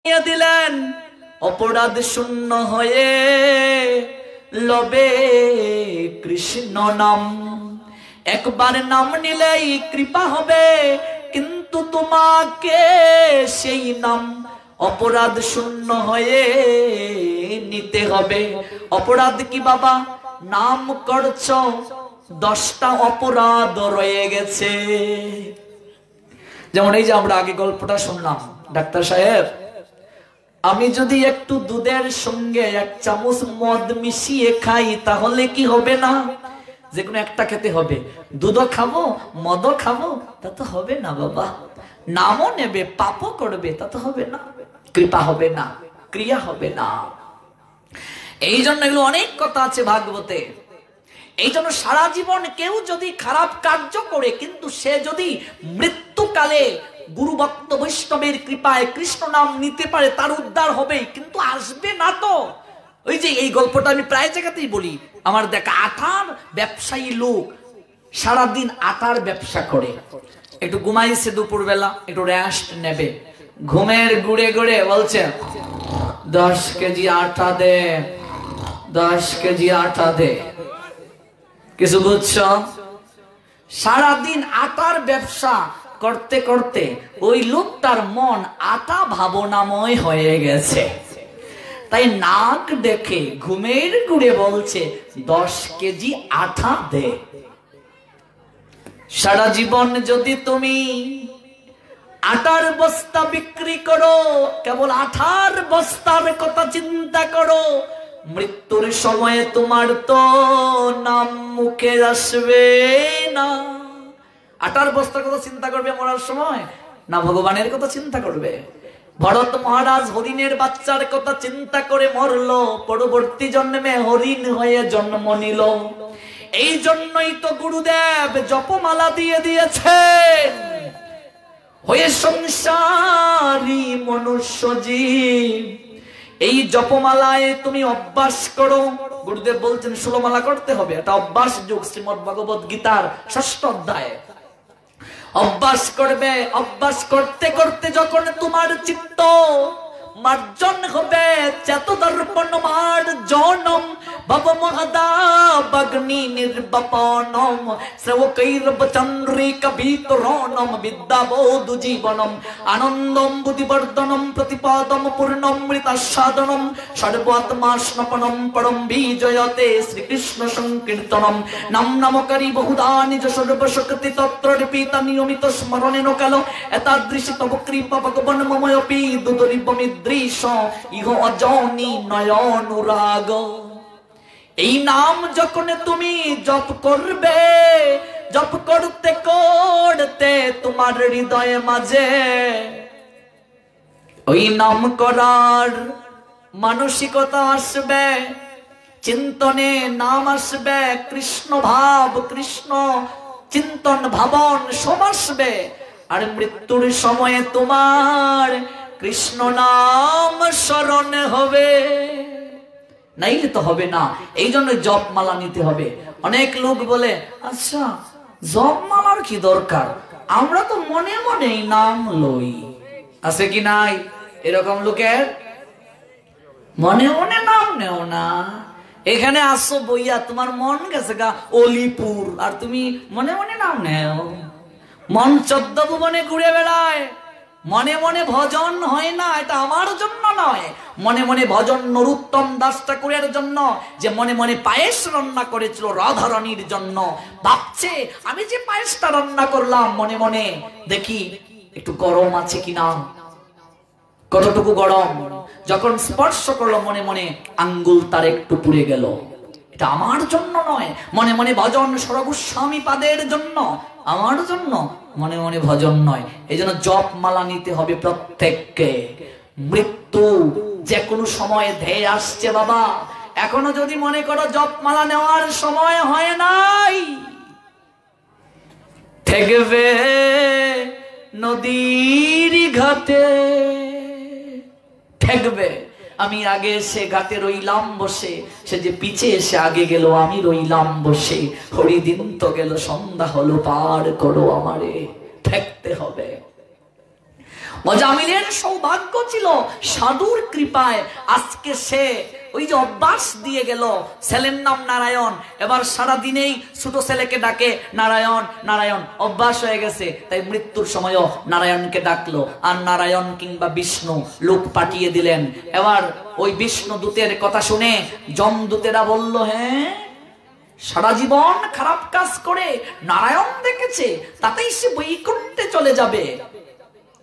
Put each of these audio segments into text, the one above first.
দিলেন অপরাধ শূন্য হয়ে লবে কৃষ্ণ নাম। একবার নাম নিলেই কৃপা হবে, কিন্তু তোমাকে সেই নাম অপরাধ শূন্য হয়ে নিতে হবে। অপরাধ কি বাবা? নাম করছ, 10টা অপরাধ রয়ে গেছে। যেমন এই যে আমরা আগে গল্পটা শুনলাম, ডাক্তার সাহেব আমি যদি একটু দুধের সঙ্গে 1 চামচ মদ মিশিয়ে খাই তাহলে কি হবে না? যে কোনো একটা খেতে হবে। দুধও খাবো মদও খাবো তা তো হবে না বাবা। নামও নেবে পাপও করবে তা তো হবে না, কৃপা হবে না, ক্রিয়া হবে না। এই জন্য এগুলো অনেক কথা আছে ভাগবতে। এই জন্য সারা জীবন কেউ যদি খারাপ কার্য করে কিন্তু সে যদি মৃত্যুকালে গুরু ভক্ত বৈষ্ণবের কৃপায় কৃষ্ণ নাম নিতে পারে তার উদ্ধার হবে, কিন্তু আসবে না তো। ওই যে এই গল্পটা আমি প্রায় জায়গাতেই বলি, আমার দেখা আটার ব্যবসায়ী লোক সারাদিন আটার ব্যবসা করে, একটু ঘুমাইছে দুপুরবেলা একটু রেস্ট নেবে, ঘুমের গুড়ে গুড়ে বলছে 10 কেজি আটা দে, 10 কেজি আটা দে। কিছু বুঝছ? সারাদিন আটার ব্যবসা করতে করতে ওই লোকটার মন আটা ভাবনাময় হয়ে গেছে, তাই নাক দেখে ঘুমের গুড়ে বলছে 10 কেজি আটা দে। সারা জীবন যদি তুমি আটার বস্তা বিক্রি করো, কেবল আটার বস্তার কথা চিন্তা করো, মৃত্যুর সময়ে তোমার তো নাম মুখে আসবে না। আটার বস্তার কথা চিন্তা করবে মরার সময়, না ভগবানের কথা চিন্তা করবে? ভরত মহারাজ হরিণের বাচ্চার কথা চিন্তা করে মরলো, পরবর্তী জন্মে হরিণ হয়ে জন্ম নিল। এই জন্যই তো গুরুদেব জপমালা দিয়ে দিয়েছেন, হয়ে সংসারী মনুষ্য জীব এই জপমালায় তুমি অভ্যাস করো। গুরুদেব বলছেন 16 মালা করতে হবে, এটা অভ্যাস যোগ, শ্রীমদ্ ভগবত গীতার 6ষ্ঠ অধ্যায়। অভ্যাস করবে, অভ্যাস করতে করতে যখন তোমার চিত্ত মার্জন হবে, চেতদর্পণ মার্জনম ভব মহদাবগ্নি নির্বাপনম শ্রবকৈর্বচন্দ্রিকা ভিতরণম বিদ্যাবোধ জীবনম আনন্দম বুদ্ধিবর্ধনম প্রতিপাদম পূর্ণমৃতাস্বাদনম সর্বাত্মা স্নপনম পরম বিজয়তে শ্রীকৃষ্ণ সংকীর্তনম নাম নামকারী বহুধা নিজ সর্বশক্তি তত্র রিপিতা নিয়মিত স্মরণেন কাল এতাদৃশী তব কৃপা ভগবান মময়পি দুদরিবমিদৃশ ইহ অজনি নয়নুরাগ। এই নাম যখন তুমি জপ করবে, জপ করতে করতে তোমার হৃদয়ে মাঝে ওই নাম করার মানসিকতা আসবে, চিন্তনে নাম আসবে, কৃষ্ণ ভাব কৃষ্ণ চিন্তন ভাবন সব আসবে, আর মৃত্যুর সময়ে তোমার কৃষ্ণ নাম স্মরণ হবে, নাইলে তো হবে না। এই জন্য জপমালা নিতে হবে। অনেক লোক বলে আচ্ছা জপমালার কি দরকার, আমরা তো মনে মনেই নাম লই। আছে কি নাই এরকম লোকের? মনে মনে নাম নেও না। এখানে আসো বইয়া তোমার মন গেছে গা অলিপুর, আর তুমি মনে মনে নাম নেও। মন 14 ভুবনে ঘুরে বেড়ায়, মনে মনে ভজন হয় না। এটা আমার জন্য নয়, মনে মনে ভজন নরোত্তম দাস ঠাকুরের জন্য, যে মনে মনে পায়েস রান্না করেছিল রাধারানীর জন্য। ভাবছে আমি যে পায়েসটা রান্না করলাম মনে মনে, দেখি একটু গরম আছে কিনা, কতটুকু গরম। যখন স্পর্শ করলো মনে মনে আঙ্গুল তার একটু পুড়ে গেল, এটা আমার জন্য নয়। মনে মনে ভজন সরগোস্বামী পাদের জন্য, আমার জন্য মনে মনে ভজন নয়। এই জন্য জপ মালা নিতে হবে প্রত্যেককে। মৃত্যু যে কোনো সময় ধেয়ে আসছে বাবা। এখনো যদি মনে করো জপ মালা নেওয়ার সময় হয় নাই, ঠেকবে নদীর ঘাটে, ঠেকবে। আমি আগে এসে ঘাটে রইলাম বসে, সে যে পিছে এসে আগে গেল আমি রইলাম বসে, হরিদিন তো গেল সন্ধ্যা হলো পার করো আমারে, ঠেকতে হবে। অজামিলের সৌভাগ্য ছিল, সাধুর কৃপায় আজকে সে ওই যে অভ্যাস দিয়ে গেল, ছেলের নাম নারায়ণ, এবার সারা দিনেই ছোট ছেলেকে ডাকে নারায়ণ নারায়ণ, অভ্যাস হয়ে গেছে। তাই মৃত্যুর সময়ও নারায়ণকে ডাকলো। আর নারায়ণ কিংবা বিষ্ণু লোক পাঠিয়ে দিলেন। এবার ওই বিষ্ণু দূতের কথা শুনে যমদূতেরা বলল, হ্যাঁ, সারা জীবন খারাপ কাজ করে নারায়ণ দেখেছে, তাতেই সে বৈকুণ্ঠে চলে যাবে।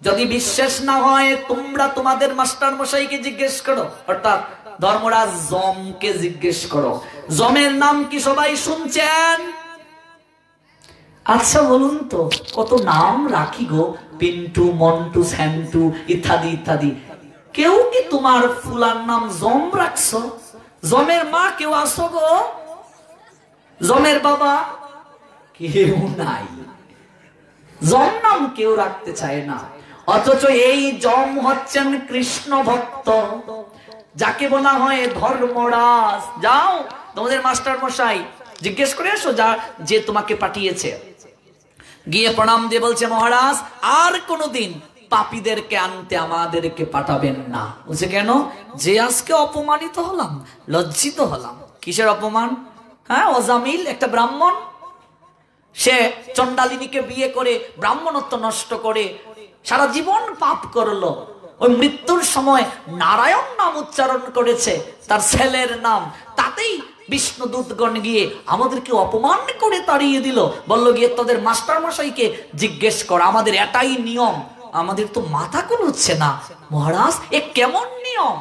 যদি বিশ্বাস না হয় তোমরা তোমাদের মাস্টার মশাইকে জিজ্ঞেস করো, অর্থাৎ ধর্মরাজ যমকে জিজ্ঞেস করো। যমের নাম কি সবাই শুনছেন? আচ্ছা বলুন তো, কত নাম রাখি গো, পিন্টু, মন্টু, স্যান্টু ইত্যাদি ইত্যাদি। কেউ কি তোমার ফুলার নাম যম রাখছো? যমের মা কেউ আসো গো? যমের বাবা কেউ নাই। যম নাম কেউ রাখতে চায় না। অথচ এই যম হচ্ছেন কৃষ্ণ ভক্ত, যাকে বলা হয় ধর্মরাজ। যাও তোমাদের মাস্টার মশাই জিজ্ঞেস করে এসো, যে তোমাকে পাঠিয়েছে। গিয়ে প্রণাম দিয়ে বলছে, মহারাজ আর কোনদিন পাপীদেরকে আনতে আমাদেরকে পাঠাবেন না। বলছে কেন? যে আজকে অপমানিত হলাম, লজ্জিত হলাম। কিসের অপমান? হ্যাঁ, অজামিল একটা ব্রাহ্মণ, সে চণ্ডালিনীকে বিয়ে করে ব্রাহ্মণত্ব নষ্ট করে সারা জীবন পাপ করলো। ওই মৃত্যুর সময় নারায়ণ নাম উচ্চারণ করেছে, তার ছেলের নাম, তাতেই বিষ্ণু দূতগণ গিয়ে আমাদেরকে অপমান করে তাড়িয়ে দিল। বলল গিয়ে তোদের মাস্টার মশাইকে জিজ্ঞেস কর, আমাদের এটাই নিয়ম। আমাদের তো মাথা কুলোচ্ছে না। মহারাজ এ কেমন নিয়ম?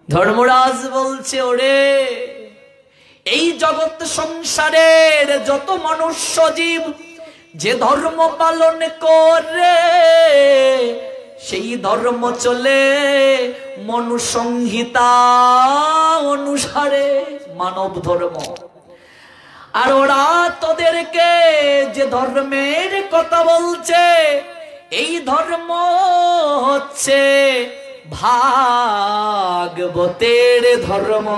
ধর্মরাজ বলছে, ওরে, এই জগৎ সংসারের যত মনুষ্য জীব যে ধর্ম পালন করে, সেই ধর্ম চলে মনুসংহিতা অনুসারে, মানব ধর্ম। আর ওরা তোদেরকে যে ধর্মের কথা বলছে, এই ধর্ম হচ্ছে ভাগবতের ধর্ম।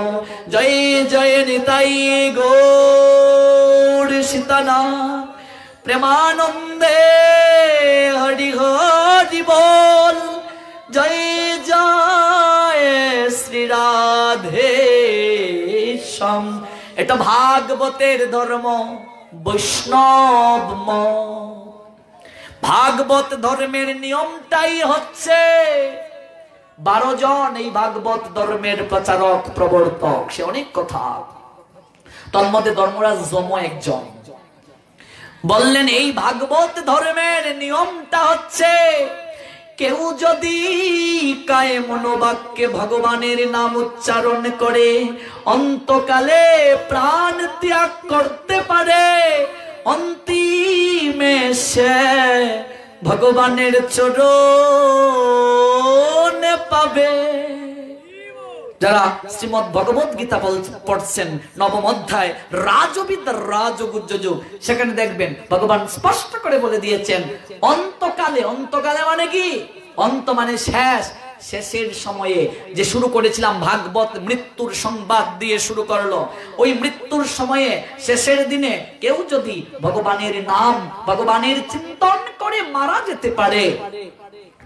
জয় জয় নিতাই গৌর সীতানাথ, প্রেমানন্দে হরি হরি বল। জয় জয় শ্রী রাধে শ্যাম। এটা ভাগবতের ধর্ম, বৈষ্ণব। ভাগবত ধর্মের নিয়মটাই হচ্ছে 12 জন এই ভাগবত ধর্মের প্রচারক প্রবর্তক। সে অনেক কথা, তন্মধ্যে ধর্মরাজ যম একজন। বললেন এই ভাগবত ধর্মের নিয়মটা হচ্ছে, কেউ যদি কায়ে মনোবাক্যে ভগবানের নাম উচ্চারণ করে অন্তকালে প্রাণ ত্যাগ করতে পারে, অন্তিমে সে ভগবানের চরণ পাবে। যারা শ্রীমদ্ ভগবত গীতা পড়ছেন, নবম অধ্যায় রাজবিদ্যা রাজগুজ্জু, সেখানে দেখবেন ভগবান স্পষ্ট করে বলে দিয়েছেন অন্তকালে। অন্তকালে মানে কি? অন্ত মানে শেষ। শেষের সময়ে যে শুরু করেছিলাম ভাগবত, মৃত্যুর সংবাদ দিয়ে শুরু করলো। ওই মৃত্যুর সময়ে শেষের দিনে কেউ যদি ভগবানের নাম, ভগবানের চিন্তন করে মারা যেতে পারে,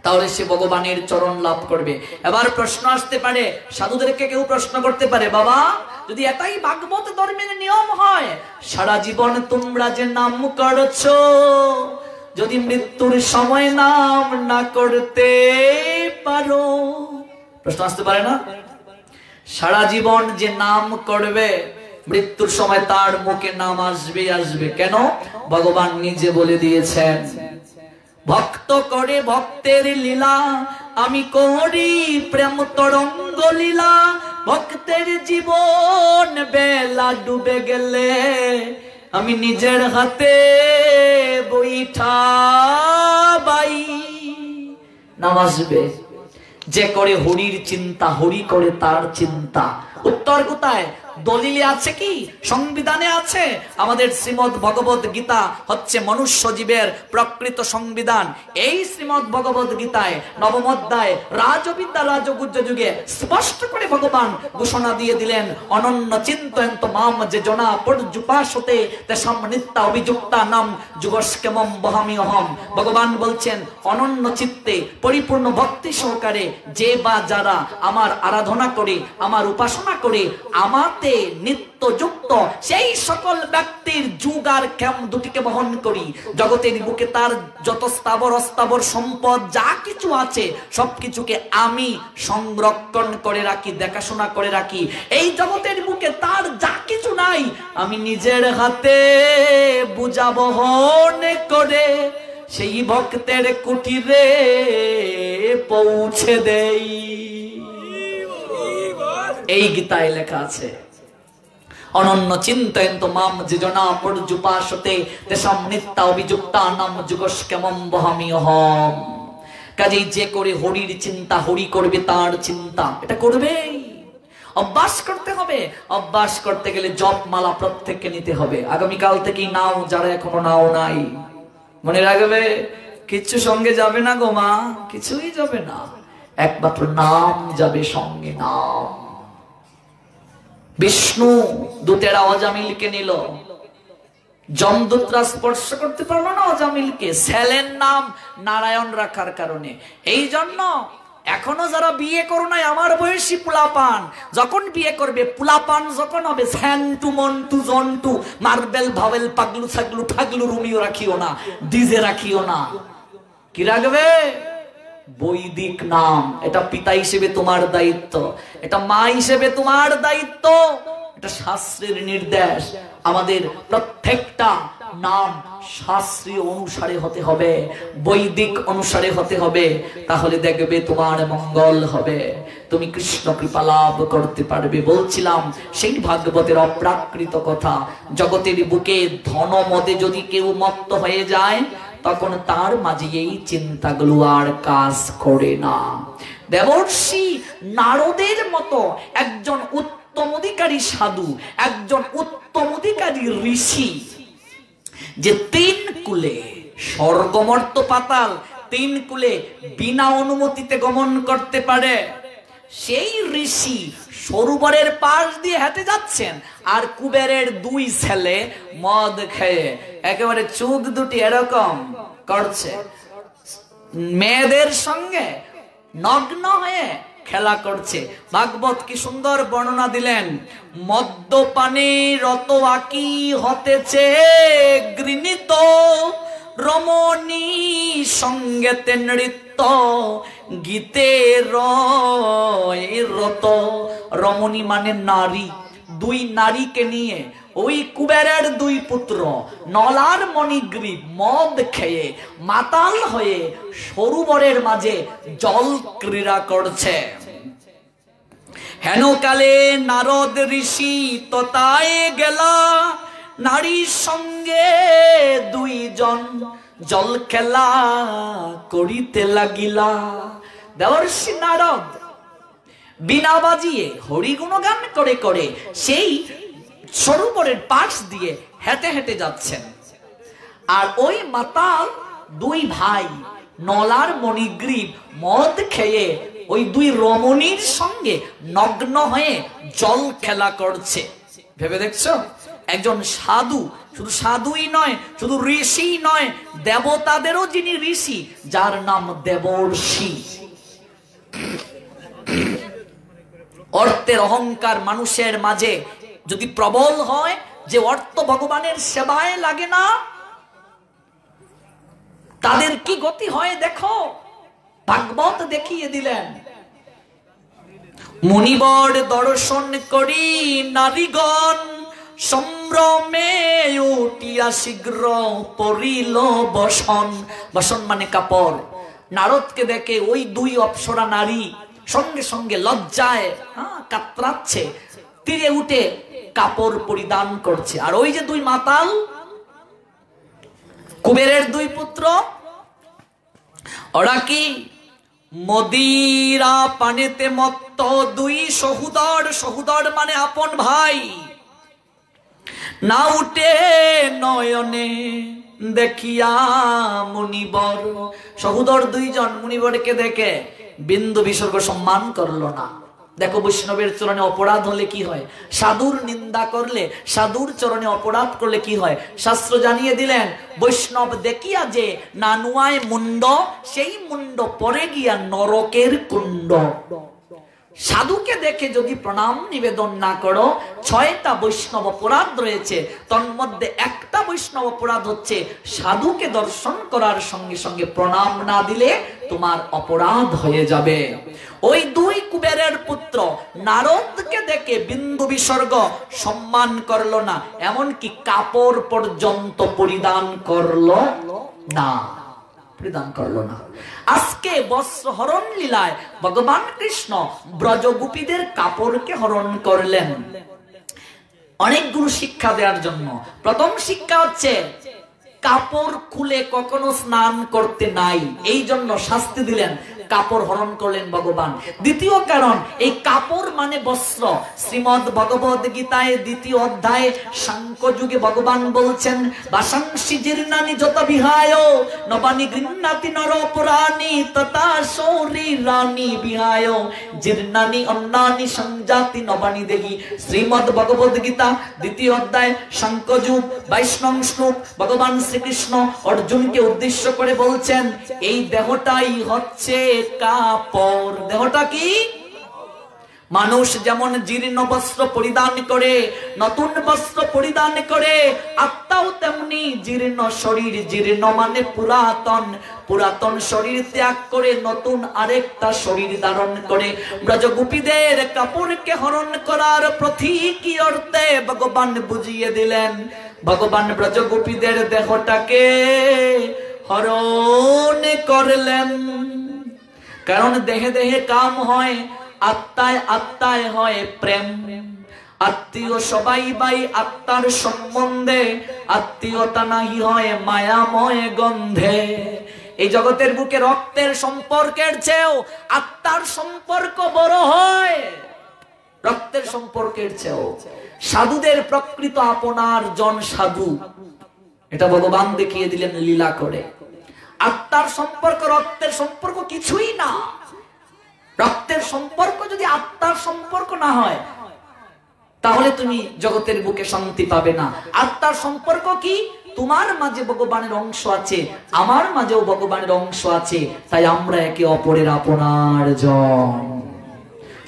তাহলে সে ভগবানের চরণ লাভ করবে। এবার প্রশ্ন আসতে পারে, সাধুদেরকে কেউ প্রশ্ন করতে পারে, বাবা যদি এটাই ভাগবত ধর্মের নিয়ম হয়, সারা জীবন তোমরা যে নাম করছো, যদি মৃত্যুর সময় নাম না করতে পারো, প্রশ্ন আসতে পারে না? সারা জীবন যে নাম করবে, মৃত্যুর সময় তার মুখে নাম আসবে আসবে। কেন? ভগবান নিজে বলে দিয়েছেন, ভক্ত করে ভক্তের লীলা, আমি করি প্রেম তরঙ্গ লীলা। ভক্তের জীবন বেলা ডুবে গেলে আমি নিজের হাতে বৈঠাবাই, নাম আসবে। যে করে হরির চিন্তা, হরি করে তার চিন্তা। উত্তর কোথায়? দলিলে আছে কি? সংবিধানে আছে। আমাদের শ্রীমদ্ ভগবত গীতা হচ্ছে মনুষ্য জীবের প্রকৃত সংবিধান। এই শ্রীমদ্ ভগবত গীতায় নবম অধ্যায় রাজবিদ্যা রাজগুজ্জ যুগে স্পষ্ট করে ভগবান ঘোষণা দিয়ে দিলেন, অনন্য চিন্তয়ন্ত মাম যে জনা পর্যুপাসতে তেষাম নিত্যা অভিযুক্তা নাম যুগস্কেমম বহামি অহম। ভগবান বলছেন, অনন্য চিত্তে পরিপূর্ণ ভক্তি সহকারে যে বা যারা আমার আরাধনা করে, আমার উপাসনা করে, আমাতে নিত্য যুক্ত, সেই সকল ব্যক্তির যুগ আর কেম দুটিকে বহন করি। জগতের বুকে তার যত স্থাবর অস্থাবর সম্পদ যা কিছু আছে সবকিছুকে আমি সংরক্ষণ করে রাখি, দেখাশোনা করে রাখি। এই জগতের বুকে তার যা কিছু নাই আমি নিজের হাতে বুঝা বহন করে সেই ভক্তের কুটিরে পৌঁছে দেই। এই গীতায় লেখা আছে, অনন্য চিন্তয়ন্ত মাম যে জনা পর্যুপাসতে তেষাম নিত্যা অভিযুক্তা নাম যুগস্কেমম বহামি অহম। কাজেই যে করে হরির চিন্তা, হরি করবে তার চিন্তা, এটা করবেই। অভ্যাস করতে হবে। অভ্যাস করতে গেলে জপ মালা প্রত্যেককে নিতে হবে। আগামীকাল থেকেই নাও, যারা এখনো নাও নাই। মনে রাখবে, কিচ্ছু সঙ্গে যাবে না গো মা, কিছুই যাবে না, একমাত্র নাম যাবে সঙ্গে, নাম। বিষ্ণু দূতেরা অজামিলকে নিল, যমদূতরা স্পর্শ করতে পারলো না অজামিলকে, ছেলের নাম নারায়ণ রাখার কারণে। এই জন্য এখনো যারা বিয়ে করো নাই, আমার বয়সী পুলাপান, যখন বিয়ে করবে, পুলাপান যখন হবে, স্যান্টু মন্টু জন্টু মার্বেল ভাবেল পাগলু ছাগলু ঠাগলু রুমিও রাখিও না, ডিজে রাখিও না। কি রাখবে? বৈদিক নাম। এটা পিতা হিসেবে তোমার দায়িত্ব, এটা মা হিসেবে তোমার দায়িত্ব, এটা শাস্ত্রের নির্দেশ। আমাদের প্রত্যেকটা নাম শাস্ত্রীয় অনুসারে হতে হবে, বৈদিক অনুসারে হতে হবে। তাহলে দেখবে তোমার মঙ্গল হবে, তুমি কৃষ্ণ কৃপা লাভ করতে পারবে। বলছিলাম সেই ভাগবতের অপ্রাকৃত কথা। জগতের বুকে ধন মদে যদি কেউ মত্ত হয়ে যায়, তখন তার মাঝে এই চিন্তাগুলো আর কাজ করে না। দেবর্ষি নারদের মতো একজন উত্তম অধিকারী সাধু, একজন উত্তম অধিকারী ঋষি, যে তিন কুলে স্বর্গ মর্ত পাতাল তিন কুলে বিনা অনুমতিতে গমন করতে পারে, সেই ঋষি সরোবরের পাশ দিয়ে হেঁটে যাচ্ছেন, আর কুবেরের দুই ছেলে মদ খেয়ে একেবারে চোখ দুটি এরকম করছে, মেয়েদের সঙ্গে নগ্ন হয়ে খেলা করছে। ভাগবত কি সুন্দর বর্ণনা দিলেন, মদ্যপানে রত আকি হতেছে গৃহীত, রমণী সঙ্গেতে নৃত্য গীতে রত। রমণী মানে নারী, দুই নারীকে নিয়ে ওই কুবেরের দুই পুত্র নলার মণিগ্রীব মদ খেয়ে মাতাল হয়ে সরোবরের মাঝে জল ক্রীড়া করছে। হেনকালে নারদ ঋষি ততায় গেলা, নারীর সঙ্গে দুইজন জল খেলা করিতে লাগিলা। দেবর্ষি নারদ বিনা বাজিয়ে হরি গুণগান করে করে সেই সরোবরের পাশ দিয়ে হেঁটে হেঁটে যাচ্ছেন, আর ওই মাতাল দুই ভাই নলার মণিগ্রীব মদ খেয়ে ওই দুই রমণীর সঙ্গে নগ্ন হয়ে জল খেলা করছে। ভেবে দেখছো, একজন সাধু, শুধু সাধুই নয়, শুধু ঋষি নয়, দেবতাদেরও যিনি ঋষি, যার নাম দেবর্ষি। অর্থের অহংকার মানুষের মাঝে যদি প্রবল হয়, যে অর্থ ভগবানের সেবায় লাগে না, তাদের কি গতি হয় দেখো। ভাগবত দেখিয়ে দিলেন, মুনিবর দর্শন করি নারীগণ সম্ভ্রমে উঠিয়া শীঘ্র পরিল বসন। বসন মানে কাপড়। নারদকে দেখে ওই দুই অপ্সরা নারী সঙ্গে সঙ্গে লজ্জায় কাতরাচ্ছে, তীরে উঠে কাপড় পরিধান করছে। আর ওই যে দুই মাতাল কুবেরের দুই পুত্র, ওরা কি মদিরা পানেতে মত্ত দুই সহুদর, সহুদর মানে আপন ভাই, না উঠে নয়নে দেখিয়া মুনিবর। সহুদর দুইজন মুনিবরকে দেখে বিন্দু বিসর্গ সম্মান করলো না। দেখো বৈষ্ণবের চরণে অপরাধ হলে কি হয়, সাধুর নিন্দা করলে, সাধুর চরণে অপরাধ করলে কি হয়, শাস্ত্র জানিয়ে দিলেন বৈষ্ণব দেখিয়া যে না নুয়ায় মুন্ড, সেই মুন্ড পরে গিয়া নরকের কুণ্ড। সাধুকে দেখে যদি প্রণাম নিবেদন না করো, 6টা বৈষ্ণব অপরাধ রয়েছে, তন্মধ্যে একটা বৈষ্ণব অপরাধ হচ্ছে সাধুকে দর্শন করার সঙ্গে সঙ্গে প্রণাম না দিলে তোমার অপরাধ হয়ে যাবে। ওই দুই কুবেরের পুত্র নারদকে দেখে বিন্দু বিসর্গ সম্মান করলো না, এমনকি কাপড় পর্যন্ত পরিধান করলো না, পরিধান করলো না। আজকে বস্ত্র হরণ লীলায় ভগবান কৃষ্ণ ব্রজগোপীদের কাপড়কে হরণ করলেন অনেকগুলো শিক্ষা দেওয়ার জন্য। প্রথম শিক্ষা হচ্ছে কাপড় খুলে কখনো স্নান করতে নাই, এই জন্য শাস্তি দিলেন, কাপড় হরণ করলেন ভগবান। দ্বিতীয় কারণ, এই কাপড় মানে বস্ত্র। শ্রীমদ ভগবদ গীতায় 2য় অধ্যায়ে সাংখ্য যুগে ভগবান বলছেন, বাসাংসি জীর্ণানি যত বিহায় নবানি গৃহ্ণাতি নরপুরাণি তথা শরীরানি বিহায় জীর্ণানি অন্নানি সংজাতি নবানি দেহি। শ্রীমদ ভগবদ গীতা 2য় অধ্যায় সাংখ্য যুগ 22 নং শ্লোক। ভগবান শ্রীকৃষ্ণ অর্জুনকে উদ্দেশ্য করে বলছেন, এই দেহটাই হচ্ছে কাপড়। দেহটা কি? মানুষ যেমন জীর্ণ বস্ত্র পরিধান করে, নতুন বস্ত্র পরিধান করে, আত্মাও তেমনি জীর্ণ শরীর, জীর্ণ মানে পুরাতন, পুরাতন শরীর ত্যাগ করে নতুন আরেকটা শরীর ধারণ করে। ব্রজগোপীদের কাপড়কে হরণ করার প্রতীকী অর্থে ভগবান বুঝিয়ে দিলেন, ভগবান ব্রজগোপীদের দেহটাকে হরণ করলেন। কারণ দেহে দেহে কাম হয়, আত্মায় আত্মায় হয় প্রেম। আত্মীয় সবাই ভাই আত্মার সম্বন্ধে, আত্মীয়তা নাহি হয় মায়াময় গন্ধে। এই জগতের বুকে রক্তের সম্পর্কের চেয়েও আত্মার সম্পর্ক বড় হয়, রক্তের সম্পর্কের চেয়েও। সাধুদের প্রকৃত আপনার জন সাধু, এটা ভগবান দেখিয়ে দিলেন লীলা করে। আত্মার সম্পর্ক রক্তের সম্পর্ক কিছুই না। রক্তের সম্পর্ক যদি আত্মার সম্পর্ক না হয়, তাহলে তুমি জগতের বুকে শান্তি পাবে না। আত্মার সম্পর্ক কি? তোমার মাঝে ভগবানের অংশ আছে, আমার মাঝেও ভগবানের অংশ আছে, তাই আমরা একে অপরের আপনার জন।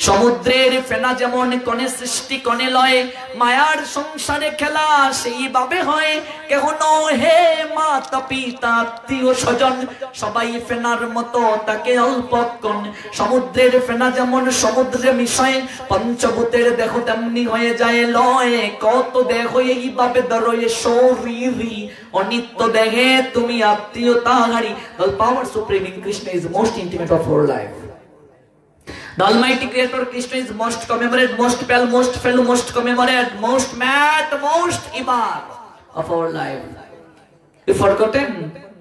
সমুদ্রের ফেনা যেমন কনে সৃষ্টি কনে লয়, মায়ার সংসারে খেলা সেইভাবে হয়। কেহ হে মাতা পিতা আত্মীয় স্বজন, সবাই ফেনার মতো তাকে অল্পক্ষণ। সমুদ্রের ফেনা যেমন সমুদ্রে মিশয়, পঞ্চভূতের দেহ তেমনি হয়ে যায় লয়। কত দেহ এইভাবে ধরয়ে শরীরী, অনিত্য দেহে তুমি আত্মীয়তা হারি। The power supreme in Krishna is most intimate of our life. The Almighty Creator Krishna is most commemorate, most pale, most fellow, most commemorate, most mad, most ibar of our life. You forgotten?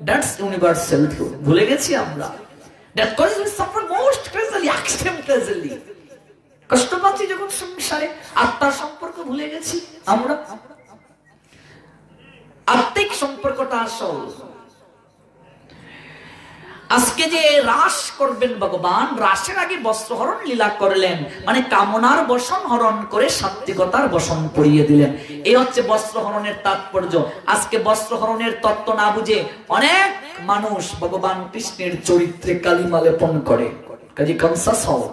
That's universal truth. ভুলে গেছি আমরা। That causes we suffer most crazily, extreme crazily. কষ্ট পাচ্ছি যখন সংসারে, আত্মার সম্পর্ক ভুলে গেছি আমরা। আত্মিক সম্পর্কটা আসল। আজকে যে রাস করবেন ভগবান, রাসের আগে বস্ত্রহরণ লীলা করলেন, মানে কামনার বসন হরণ করে সাত্বিকতার বসন পরিয়ে দিলেন। এই হচ্ছে বস্ত্রহরণের তাৎপর্য। আজকে বস্ত্রহরণের তত্ত্ব না বুঝে অনেক মানুষ ভগবান কৃষ্ণের চরিত্রে কালিমা লেপন করে। কাজে কনসাস হও।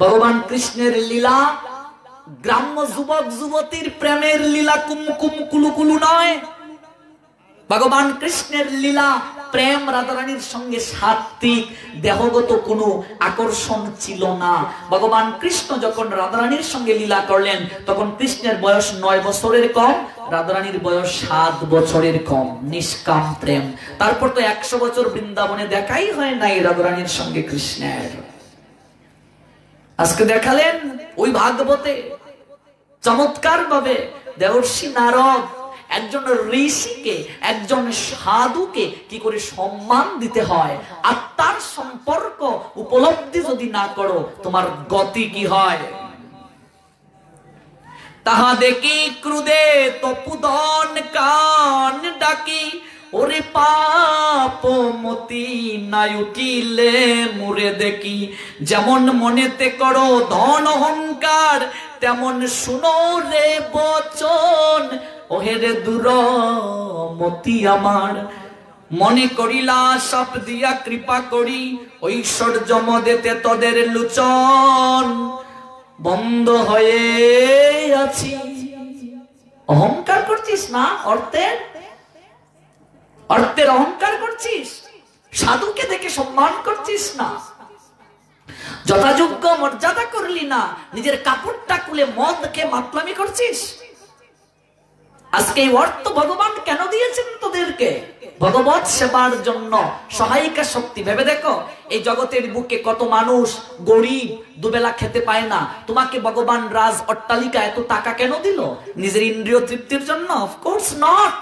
ভগবান কৃষ্ণের লীলা গ্রাম্য যুবক যুবতীর প্রেমের লীলা, কুমকুম কুলুকুলু নয়। ভগবান কৃষ্ণের লীলা প্রেম, রাধারানীর সঙ্গে সাত্বিক দেহগত কোনো আকর্ষণ ছিল না। ভগবান কৃষ্ণ যখন রাধারানীর সঙ্গে লীলা করলেন, তখন কৃষ্ণের বয়স 9 বছরের কম, রাধারানীর বয়স 7 বছরের কম। নিষ্কাম প্রেম। তারপর তো 100 বছর বৃন্দাবনে দেখাই হয় নাই রাধারানীর সঙ্গে কৃষ্ণের। আজকে দেখালেন ওই ভাগবতে চমৎকার ভাবে দেবর্ষি নারদ একজন ঋষিকে, একজন সাধুকে কি করে সম্মান দিতে হয়, আত্মার সম্পর্ক উপলব্ধি যদি না করো, তোমার গতি কি হয়। তাহা দেখি ক্রুদে তপুদন কান ডাকি, ওরে পাপ মতি নাই উঠিলে মুরে দেখি। যেমন মনেতে করো ধন অহংকার, তেমন শুনো রে বচন, ওহেরে দূর মতি আমার। মনে করিলা সব দিয়া কৃপা করি, ঐশ্বর্য মদেতে তোদের লুচন, বন্ধ হয়ে আছি। অহংকার করছিস না, অর্থের অহংকার করছিস, সাধুকে দেখে সম্মান করছিস না, যথাযোগ্য মর্যাদা করলি না, নিজের কাপড়টা খুলে মদ খেয়ে মাতলামি করছিস। আজকে এই অর্থ ভগবান কেন দিয়েছেন তোদেরকে? ভগবত সেবার জন্য, সহায়িকা শক্তি। ভেবে দেখো, এই জগতের বুকে কত মানুষ গরিব, দুবেলা খেতে পায় না। তোমাকে ভগবান রাজ অট্টালিকা এত টাকা কেন দিল? নিজের ইন্দ্রিয় তৃপ্তির জন্য? Of course not.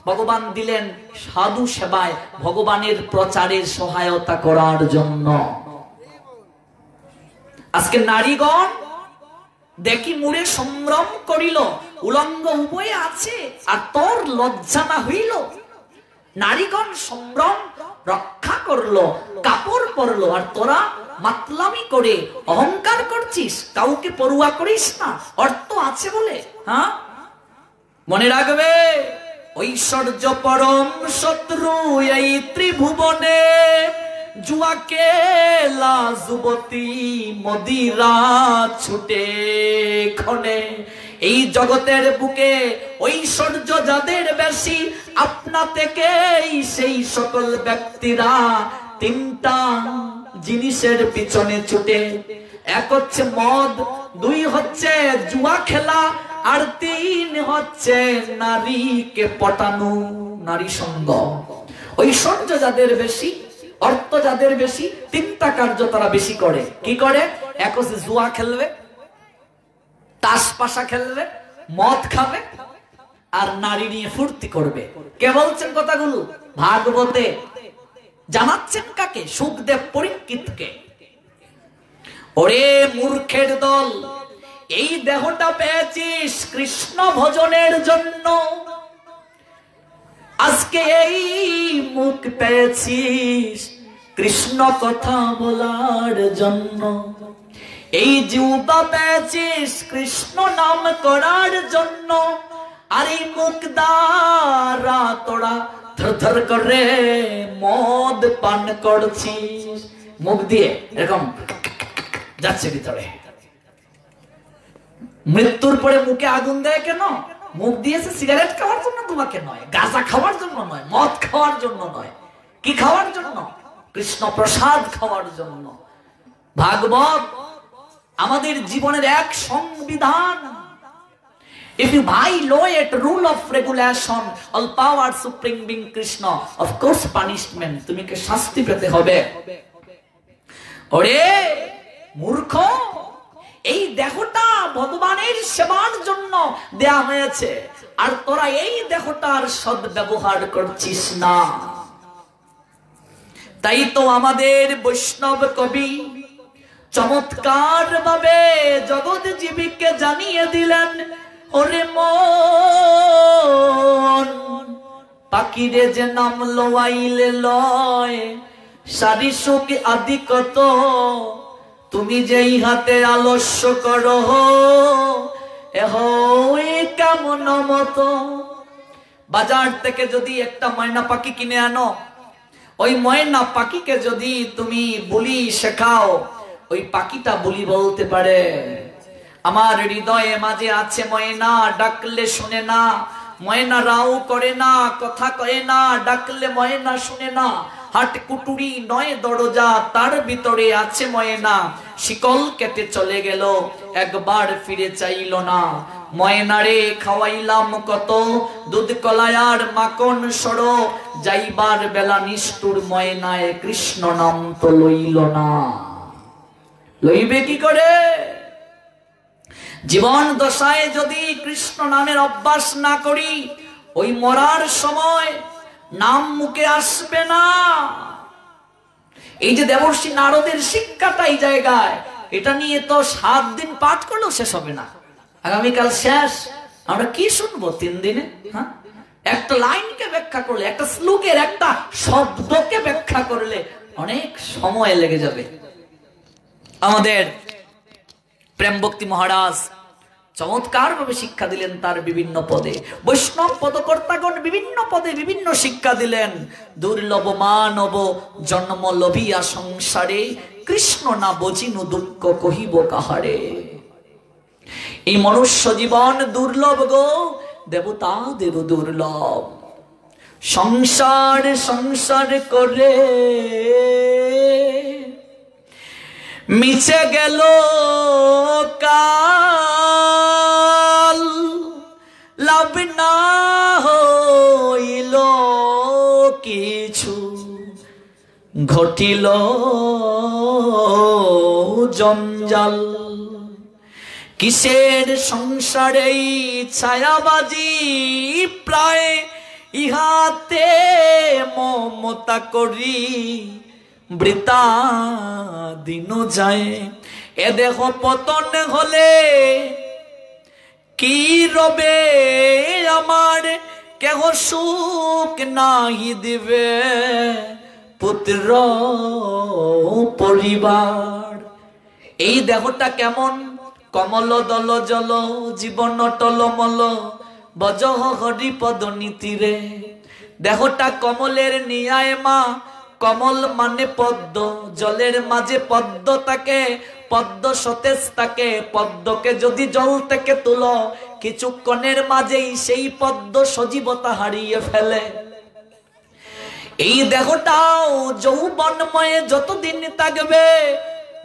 ভগবান দিলেন সাধু সেবায়, ভগবানের প্রচারের সহায়তা করার জন্য। আজকে নারীগণ দেখি মুড়ে সম্ভ্রম করিল, উলঙ্গ উভয়ে আছে, আর তোর লজ্জা না হইল। নারীগণ সম্ভ্রম রক্ষা করলো, কাপড় পরলো, আর তোরা মাতলামি করে অহংকার করছিস, কাউকে পরোয়া করিস না, অর্থ আছে বলে। হ্যাঁ, মনে রাখবে, ঐশ্বর্য পরম শত্রু এই ত্রিভুবনে, জুয়া কেলা যুবতী মদিরা ছুটে ক্ষণে। এই জগতের বুকে ঐশ্বর্য যাদের বেশি, আপনা থেকেই সেই সকল ব্যক্তিরা তিনটা জিনিসের পিছনে ছুটে। এক হচ্ছে মদ, দুই হচ্ছে জুয়া খেলা, আর তিন হচ্ছে নারীকে পটানো, নারী সঙ্গ। ঐশ্বর্য যাদের বেশি, অর্থ যাদের বেশি, তিনটা কার্য তারা বেশি করে। কি করে? এক হচ্ছে জুয়া খেলবে, তাস পাশা খেলবে, মদ খাবে, আর নারী নিয়ে ফুর্তি করবে। কে বলছেন কথাগুলো? ভাগবতে জানাচ্ছেন কাকে? সুখদেব পরীক্ষিতকে। ওরে মূর্খের দল, এই দেহটা পেয়েছিস কৃষ্ণ ভজনের জন্য, আজকে এই মুখ পেয়েছিস কৃষ্ণ কথা বলার জন্য, এই জিহ্বা পেয়েছিস কৃষ্ণ নাম করার জন্য, আর এই মুখ দ্বারা তোরা থরথর করে মদ পান করছিস। মুখ দিয়ে এরকম যাচ্ছে ভিতরে। মৃত্যুর পরে মুখে আগুন দেয় কেন? মুখ দিয়েছে সিগারেট খাওয়ার জন্য, তোমাকে নয়। গাঁজা খাওয়ার জন্য নয়, মদ খাওয়ার জন্য নয়। কি খাওয়ার জন্য? কৃষ্ণ প্রসাদ খাওয়ার জন্য। ভাগবত আমাদের জীবনের এক সংবিধান। If you violate rule of regulation, all power supreme being Krishna, of course punishment, তুমি কে শাস্তি পেতে হবে। ওরে মূর্খ, এই দেহটা ভগবানের সেবার জন্য দেয়া হয়েছে, আর তোরা এই দেহটার সদ্ব্যবহার করছিস না। তাই তো আমাদের বৈষ্ণব কবি চমৎকার ভাবে জগৎ জীবীকে জানিয়ে দিলেন, ওরে মন পাখিরে যে নাম লওয়াইলে লয়, সারি সুখ আদি কত, তুমি যেই হাতে আলস্য করো কেমন মতো। বাজার থেকে যদি একটা ময়না পাখি কিনে আনো, ওই ময়না পাখিকে যদি তুমি বুলি শেখাও, ওই পাখিটা বুলি বলতে পারে। আমার হৃদয়ে মাঝে আছে ময়না, ডাকলে শুনে না, ময়না রাও করে না, কথা কয় না, ডাকলে ময়না শুনে না। হাট কুটুরি নয় দরজা, তার ভিতরে আছে ময়না, শিকল কেটে চলে গেল, একবার ফিরে চাইল না। ময়নারে খাওয়াইলাম কত, দুধ কলায়ার মাখন সরো, যাইবার বেলা নিষ্ঠুর ময়নায় কৃষ্ণ নাম তো লইল না। লইবে কি করে? জীবন দশায় যদি কৃষ্ণ নামের অভ্যাস না করি, ওই মরার সময় নাম মুখে আসবে না। এই যে দেবর্ষি নারদের শিক্ষাটা এই জায়গায়, এটা নিয়ে তো 7 দিন পাঠ করলেও শেষ হবে না। আগামীকাল শেষ, আমরা কি শুনবো 3 দিনে? হ্যাঁ, একটা লাইনকে ব্যাখ্যা করলে, একটা শ্লোকের একটা শব্দকে ব্যাখ্যা করলে অনেক সময় লেগে যাবে। আমাদের প্রেম ভক্তি মহারাজ চমৎকার ভাবে শিক্ষা দিলেন তার বিভিন্ন পদে। বৈষ্ণব পদকর্তাগণ বিভিন্ন পদে বিভিন্ন শিক্ষা দিলেন। দুর্লভ মানব জন্ম লভিয়া সংসারে, কৃষ্ণ না বজিনু দুঃখ কহিব কাহারে। এই মনুষ্য জীবন দুর্লভ গো, দেবতাদেরও দুর্লভ। সংসার সংসার করে মিছে গেল কাল, লাভ না হইল কিছু, ঘটিল জঞ্জাল। কিসের সংসারে ছায়াবাজি, প্রায় ইহাতে মমতা করি বৃতা দিন যায়। এ দেহ পতন হলে কি রবে আমার, কেহ সুখ নাহি দিবে পুত্র পরিবার। এই দেহটা কেমন, কমল দল জল, জীবন টলমল, বজহ হরিপদ নীতিরে। দেহটা কমলের নিয়ায় মা, কমল মানে পদ্ম, জলের মাঝে পদ্ম থাকে, পদ্ম সতেজ থাকে। পদ্মকে যদি জল থেকে তুলো, কিছুক্ষণের মাঝেই সেই পদ্ম সজীবতা হারিয়ে ফেলে। এই দেহটাও যৌবনময়ে যতদিন থাকবে,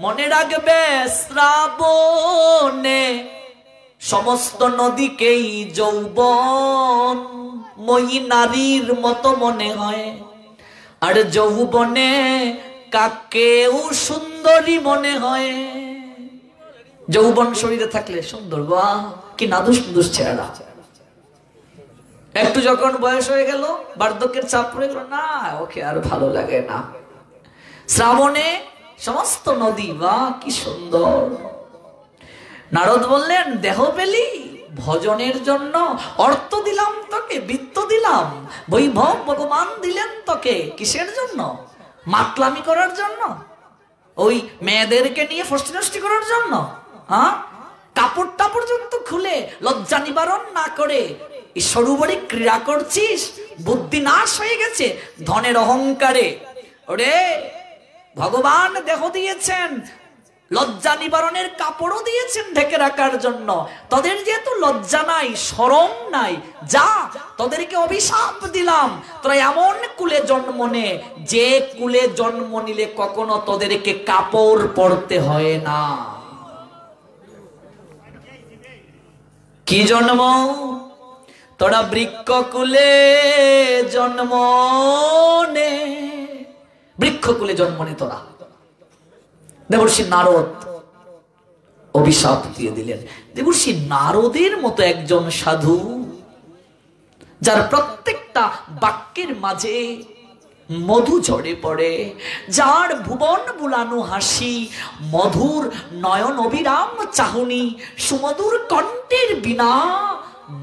মনে রাখবে শ্রাবণে সমস্ত নদীকেই যৌবন মই নারীর মতো মনে হয়, আর যৌবনে কাকেও সুন্দরী মনে হয়। যৌবন শরীরে থাকলে সুন্দর, বাহ কি নাদুস নাদুস চেহারা। একটু যখন বয়স হয়ে গেল, বার্ধক্যের চাপ পড়ে গেল, না ওকে আর ভালো লাগে না। শ্রাবণে সমস্ত নদী, বাহ কি সুন্দর। নারদ বললেন, দেহ পেলি ভজনের জন্য, অর্থ দিলাম তোকে, বৃত্ত দিলাম, বৈভব ভগবান দিলেন তোকে, কিসের জন্য? মাতলামি করার জন্য? ওই মেয়েদেরকে নিয়ে ফষ্টি নষ্টি করার জন্য? হ্যাঁ, কাপড়টা পর্যন্ত খুলে লজ্জা নিবারণ না করে সরুবরী ক্রীড়া করছিস, বুদ্ধি নাশ হয়ে গেছে ধনের অহংকারে। ওরে ভগবান দেহ দিয়েছেন, লজ্জা নিবারণের কাপড়ও দিয়েছেন ঢেকে রাখার জন্য। তোদের যেহেতু লজ্জা নাই, শরম নাই, যা তোদেরকে অভিশাপ দিলাম, তোরা এমন কুলে জন্ম নে যে কুলে জন্ম নিলে কখনো তোদেরকে কাপড় পরতে হয় না। কি জন্ম? তোরা বৃক্ষ কুলে জন্ম নে, বৃক্ষ কুলে জন্ম নে তোরা। দেবর্ষি নারদ অভিশাপ দিয়ে দিলেন। দেবর্ষি নারদের মতো একজন সাধু, যার প্রত্যেকটা বাক্যের মাঝে মধু ঝরে পড়ে, যার ভুবন বুলানো হাসি, মধুর নয়ন অবিরাম চাহনি, সুমধুর কণ্ঠের বিনা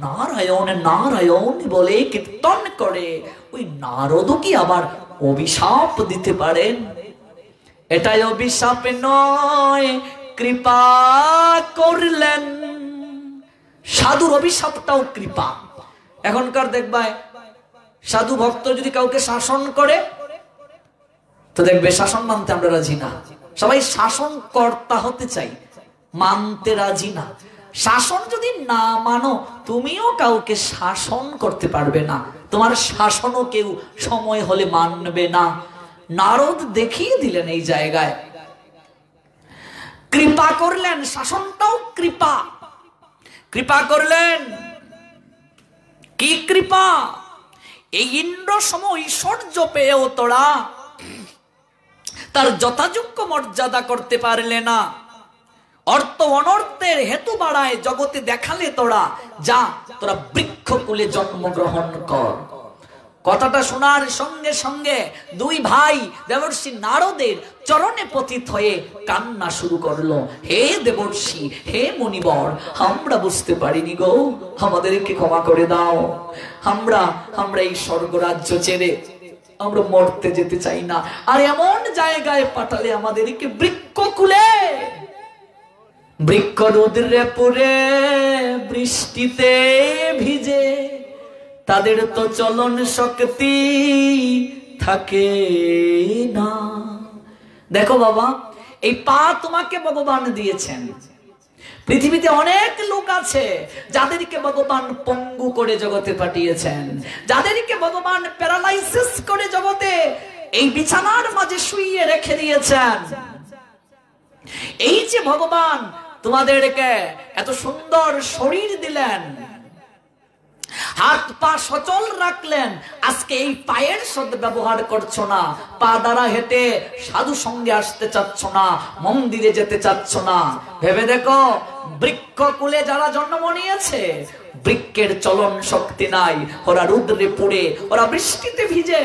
নারায়ণ নারায়ণ বলে কীর্তন করে, ওই নারদও কি আবার অভিশাপ দিতে পারেন? এটাই অভিশাপ নয়, কৃপা করলেন। সাধুর অভিশাপটাও কৃপা। এখনকার দেখবায় সাধু ভক্ত যদি কাউকে শাসন করে, তো দেখবে শাসন মানতে আমরা রাজি না। সবাই শাসন কর্তা হতে চাই, মানতে রাজি না। শাসন যদি না মানো, তুমিও কাউকে শাসন করতে পারবে না, তোমার শাসনও কেউ সময় হলে মানবে না। নারদ দেখিয়ে দিলেন এই জায়গায়, কৃপা করলেন, শাসনটাও কৃপা। কৃপা করলেন, কি কৃপা? এই ইন্দ্র সম ঐশ্বর্য পেয়েও তোরা তার যথাযোগ্য মর্যাদা করতে পারলে না। অর্থ অনর্থের হেতু বাড়ায় জগতে দেখালে তোরা, যা তোরা বৃক্ষকুলে জন্মগ্রহণ কর। কথাটা শোনার সঙ্গে সঙ্গে দুই ভাই দেবর্ষি নারদের চরণে পতিত হয়ে কান্না শুরু করলো। হে দেবর্ষি, হে মুনিবর, আমরা বুঝতে পারিনি গো, আমাদেরকে ক্ষমা করে দাও। আমরা এই স্বর্গরাজ্য ছেড়ে আমরা মরতে যেতে চাই না, আর এমন জায়গায় পাঠালে আমাদেরকে বৃক্ষকুলে। বৃক্ষ রোদ্রে পুড়ে বৃষ্টিতে ভিজে, তাদের তো চলন শক্তি থাকে না। দেখো বাবা, এই পা তোমাকে ভগবান দিয়েছেন। পৃথিবীতে অনেক লোক আছে যাদেরকে ভগবান পঙ্গু করে জগতে পাঠিয়েছেন, যাদেরকে ভগবান প্যারালাইসিস করে জগতে এই বিছানার মাঝে শুইয়ে রেখে দিয়েছেন। এই যে ভগবান তোমাদেরকে এত সুন্দর শরীর দিলেন, হাত পা সচল রাখলেন, আজকে এই পায়ের সদ ব্যবহার করছো না, পা দ্বারা হেঁটে সাধু সঙ্গে আসতে চাচ্ছ না, মন্দিরে যেতে চাচ্ছ না। ভেবে দেখো, বৃক্ষকুলে যারা জন্ম নিয়েছে, বৃক্ষের চলন শক্তি নাই, ওরা রুদ্রে পুড়ে, ওরা বৃষ্টিতে ভিজে।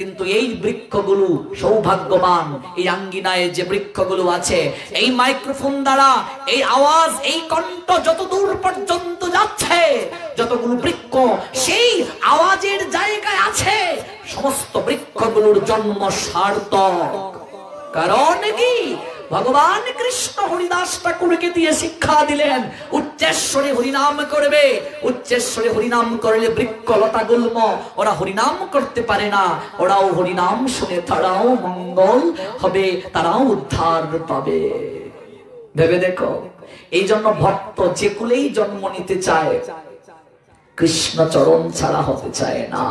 কিন্তু এই বৃক্ষগুলো সৌভাগ্যবান। এই আঙ্গিনায় যে বৃক্ষগুলো আছে, এই মাইক্রোফোন দ্বারা এই আওয়াজ, এই কণ্ঠ যত দূর পর্যন্ত যাচ্ছে, যতগুলো বৃক্ষ সেই আওয়াজের জায়গায় আছে, সমস্ত বৃক্ষগুলোর জন্ম সার্থক। কারণ কি? ভগবান কৃষ্ণ হরিদাস ঠাকুরকে দিয়ে শিক্ষা দিলেন, উচ্চেশ্বরে হরিনাম করবে। উচ্চেশ্বরে হরিনাম করলে বৃক্ষ লতা গুল্ম ওরা হরিনাম করতে পারে না, ওরাও হরিনাম শুনে তারাও মঙ্গল হবে, তারাও উদ্ধার পাবে। ভেবে দেখো, এই জন্য ভক্ত যে কুলেই জন্ম নিতে চায়, কৃষ্ণ চরণ ছাড়া হতে চায় না।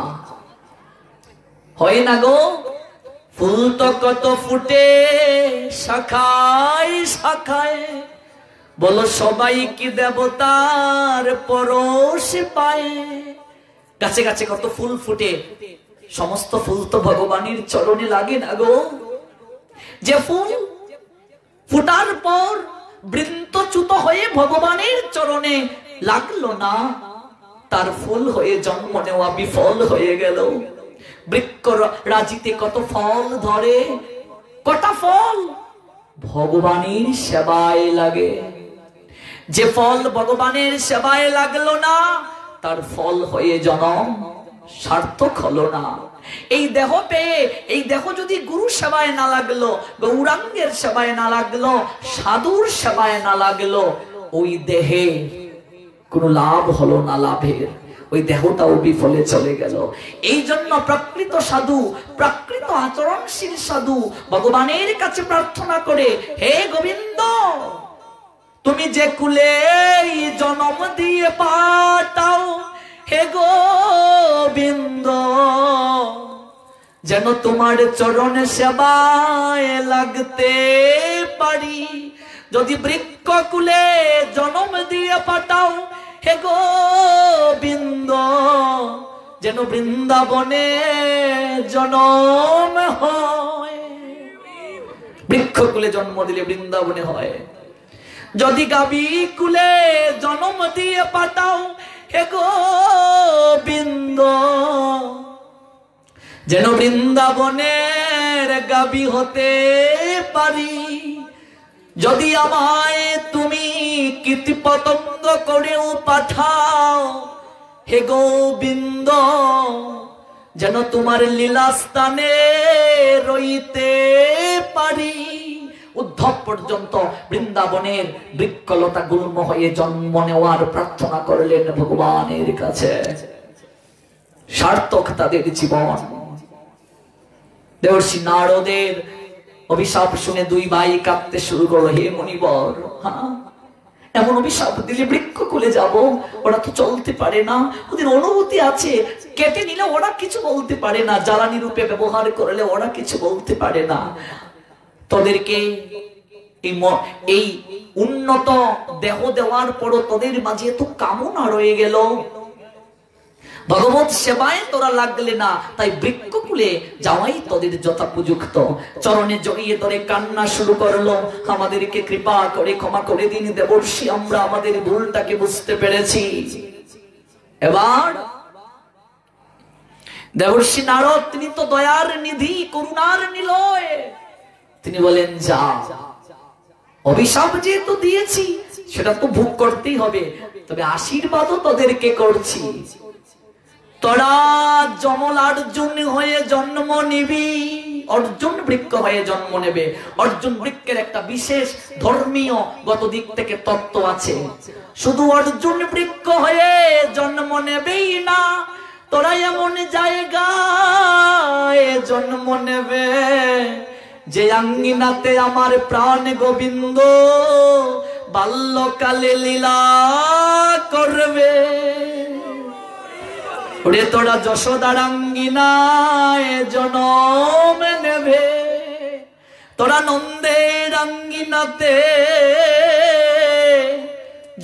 হয় না গো? ফুল তো কত ফুটে শাখায় শাখায়, বলো সবাই কি দেবতার পরশ পায়? গাছে গাছে কত ফুল ফুটে, সমস্ত ফুল তো ভগবানের চরণে লাগে না গো। যে ফুল ফুটার পর বৃন্তচ্যুত হয়ে ভগবানের চরণে লাগলো না, তার ফুল হয়ে জন্ম নেওয়া বিফল হয়ে গেল। বৃক্ষ রাজিতে কত ফল ধরে, কটা ফল ভগবানের সেবায় লাগে। যে ফল ভগবানের সেবায় লাগলো না, তার ফল হয়ে জন্ম সার্থক হলো না। এই দেহ পেয়ে, এই দেহ যদি গুরু সেবায় না লাগলো, গৌরাঙ্গের সেবায় না লাগলো, সাধুর সেবায় না লাগলো, ওই দেহে কোনো লাভ হলো না, লাভের ওই দেহটাও বিফলে চলে গেল। এই জন্য প্রকৃত সাধু, প্রকৃত আচরণশীল সাধু ভগবানের কাছে প্রার্থনা করে, হে গোবিন্দ, তুমি যে কুলে জন্ম দিয়ে পাঠাও, হে গোবিন্দ, যেন তোমার চরণ সেবায় লাগতে পারি। যদি বৃক্ষ কুলে জন্ম দিয়ে পাঠাও, হে গোবিন্দ, যেন বৃন্দাবনে জন্ম হয়। বৃক্ষ কুলে জন্ম দিলে বৃন্দাবনে হয়। যদি গাবি কুলে জন্ম দিয়ে পাঠাও, হে গোবিন্দ, যেন বৃন্দাবনের গাবি হতে পারি। যদি আমায় তুমি কীর্তি পতঙ্গ করেও পাঠাও, হে গোবিন্দ, যেন তোমার লীলাস্থানে রইতে পারি। উদ্ধব পর্যন্ত বৃন্দাবনের বৃক্ষলতা গুল্ম হয়ে জন্ম নেওয়ার প্রার্থনা করলেন ভগবানের কাছে। সার্থক তাদের জীবন। দেবর্ষি নারদের অভিশাপ শুনে দুই ভাই কাঁদতে শুরু করলো, হে মুনিবর, এমন অভিশাপ দিলে বৃক্ষ কুলে যাব, ওরা তো চলতে পারে না, ওদের অনুভূতি আছে, কেটে নিলে ওরা কিছু বলতে পারে না, জ্বালানি রূপে ব্যবহার করলে ওরা কিছু বলতে পারে না। তোদেরকে এই উন্নত দেহ দেওয়ার পরও তোদের মাঝে এত কামনা রয়ে গেল, ভগবত সেবায় তোরা লাগলে না, তাই বৃক্ষকুলে যাওয়াই তোদের যথাপযুক্ত। চরণে জড়িয়ে ধরে কান্না শুরু করলো, আমাদেরকে কৃপা করে ক্ষমা করে দিন দেবর্ষি, আমরা আমাদের ভুলটাকে বুঝতে পেরেছি। এবার দেবর্ষি নারদ, তিনি তো দয়ার নিধি, করুণার নিলয়, তিনি বলেন যা, অভিশাপ যেহেতু দিয়েছি সেটা তো ভোগ করতেই হবে, তবে আশীর্বাদও তোদেরকে করছি। তোরা যমলার্জুন হয়ে জন্ম নিবি, অর্জুন বৃক্ষ হয়ে জন্ম নেবে। অর্জুন বৃক্ষের একটা বিশেষ ধর্মীয় গত দিক থেকে তত্ত্ব আছে। শুধু অর্জুন বৃক্ষ হয়ে জন্ম নেবেই না, তোরা এমন জায়গায় জন্ম নেবে যে আঙ্গিনাতে আমার প্রাণ গোবিন্দ বাল্যকালে লীলা করবে। ওরে তোরা যশোদার আঙ্গিনায় জন্ম নেবে, তোরা নন্দের আঙ্গিনাতে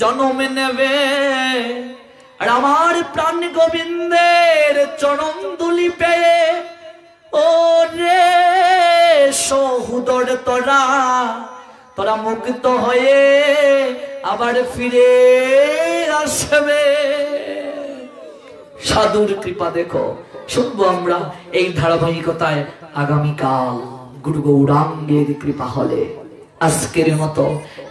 জন্ম নেবে, আর আমার প্রাণ গোবিন্দের চরণ দুলি পেয়ে ও রে সহুদর তোরা তোরা মুক্ত হয়ে আবার ফিরে আসবে। সাধুর কৃপা দেখো, শুনবো আমরা এই ধারাবাহিকতায় আগামীকাল গুরু গৌরাঙ্গের কৃপা হলে। আজকের মতো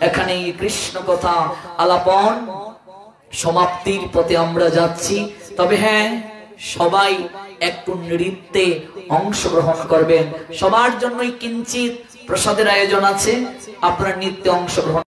এখানেই কৃষ্ণ কথা আলাপন সমাপ্তির পথে আমরা যাচ্ছি। তবে হ্যাঁ, সবাই একটু নৃত্যে অংশগ্রহণ করবেন, সবার জন্যই কিঞ্চিত প্রসাদের আয়োজন আছে, আপনারা নৃত্যে অংশগ্রহণ